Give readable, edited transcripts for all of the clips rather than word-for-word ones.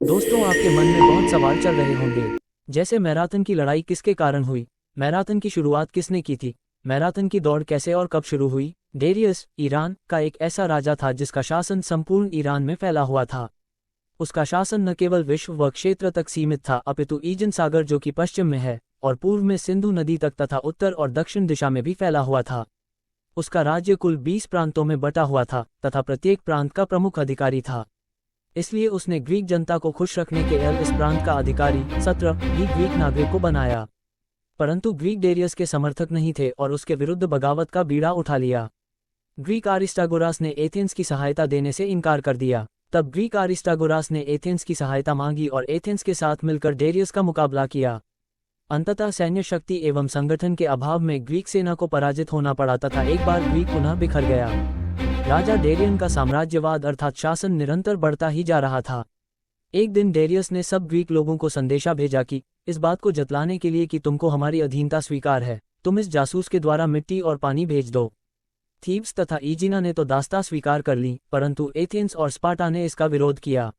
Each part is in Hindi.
दोस्तों, आपके मन में बहुत सवाल चल रहे होंगे, जैसे मैराथन की लड़ाई किसके कारण हुई, मैराथन की शुरुआत किसने की थी, मैराथन की दौड़ कैसे और कब शुरू हुई। डेरियस ईरान का एक ऐसा राजा था जिसका शासन संपूर्ण ईरान में फैला हुआ था। उसका शासन न केवल विश्व व क्षेत्र तक सीमित था, अपितु ईजन सागर जो कि पश्चिम में है और पूर्व में सिंधु नदी तक तथा उत्तर और दक्षिण दिशा में भी फैला हुआ था। उसका राज्य कुल 20 प्रांतों में बटा हुआ था तथा प्रत्येक प्रांत का प्रमुख अधिकारी था। इसलिए उसने ग्रीक जनता को खुश रखने के लिए इस प्रांत का अधिकारी 17 भी ग्रीक नागरिक को बनाया। परंतु ग्रीक डेरियस के समर्थक नहीं थे और उसके विरुद्ध बगावत का बीड़ा उठा लिया। ग्रीक अरिस्टागोरास ने एथेंस की सहायता देने से इनकार कर दिया। तब ग्रीक अरिस्टागोरास ने एथेंस की सहायता मांगी और एथेंस के साथ मिलकर डेरियस का मुकाबला किया। अंततः सैन्य शक्ति एवं संगठन के अभाव में ग्रीक सेना को पराजित होना पड़ा तथा एक बार ग्रीक पुनः बिखर गया। राजा डेरियन का साम्राज्यवाद अर्थात शासन निरंतर बढ़ता ही जा रहा था। एक दिन डेरियस ने सब ग्रीक लोगों को संदेशा भेजा कि इस बात को जतलाने के लिए कि तुमको हमारी अधीनता स्वीकार है, तुम इस जासूस के द्वारा मिट्टी और पानी भेज दो। थीब्स तथा ईजिना ने तो दास्ता स्वीकार कर ली, परंतु एथेंस और स्पार्टा ने इसका विरोध किया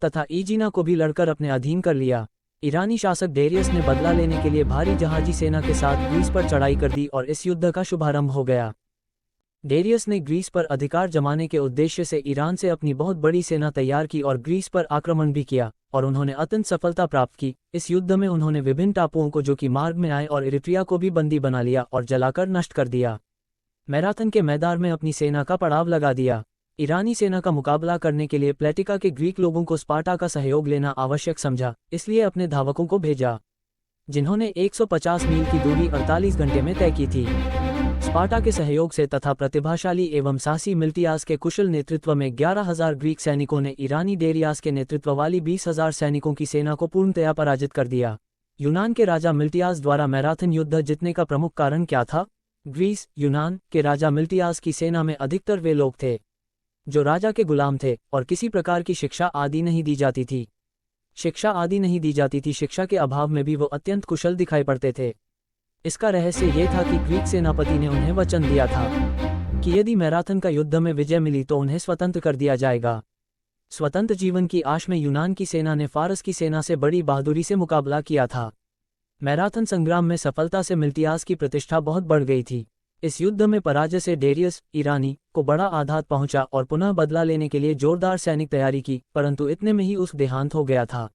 तथा ईजिना को भी लड़कर अपने अधीन कर लिया। ईरानी शासक डेरियस ने बदला लेने के लिए भारी जहाजी सेना के साथ ग्रीस पर चढ़ाई कर दी और इस युद्ध का शुभारंभ हो गया। डेरियस ने ग्रीस पर अधिकार जमाने के उद्देश्य से ईरान से अपनी बहुत बड़ी सेना तैयार की और ग्रीस पर आक्रमण भी किया और उन्होंने अत्यंत सफलता प्राप्त की। इस युद्ध में उन्होंने विभिन्न टापुओं को जो कि मार्ग में आए और इरिट्रिया को भी बंदी बना लिया और जलाकर नष्ट कर दिया। मैराथन के मैदान में अपनी सेना का पड़ाव लगा दिया। ईरानी सेना का मुकाबला करने के लिए प्लेटिका के ग्रीक लोगों को स्पार्टा का सहयोग लेना आवश्यक समझा, इसलिए अपने धावकों को भेजा, जिन्होंने 150 मील की दूरी 48 घंटे में तय की थी। स्पार्टा के सहयोग से तथा प्रतिभाशाली एवं साहसी मिल्टियास के कुशल नेतृत्व में 11,000 ग्रीक सैनिकों ने ईरानी डेरियास के नेतृत्व वाली 20,000 सैनिकों की सेना को पूर्णतया पराजित कर दिया। यूनान के राजा मिल्टियास द्वारा मैराथन युद्ध जीतने का प्रमुख कारण क्या था? ग्रीस यूनान के राजा मिल्टियास की सेना में अधिकतर वे लोग थे जो राजा के गुलाम थे और किसी प्रकार की शिक्षा आदि नहीं दी जाती थी। शिक्षा के अभाव में भी वो अत्यंत कुशल दिखाई पड़ते थे। इसका रहस्य ये था कि ग्रीक सेनापति ने उन्हें वचन दिया था कि यदि मैराथन का युद्ध में विजय मिली तो उन्हें स्वतंत्र कर दिया जाएगा। स्वतंत्र जीवन की आश में यूनान की सेना ने फारस की सेना से बड़ी बहादुरी से मुकाबला किया था। मैराथन संग्राम में सफलता से मिल्टियास की प्रतिष्ठा बहुत बढ़ गई थी। इस युद्ध में पराजय से डेरियस ईरानी को बड़ा आघात पहुंचा और पुनः बदला लेने के लिए जोरदार सैनिक तैयारी की, परंतु इतने में ही उसका देहांत हो गया था।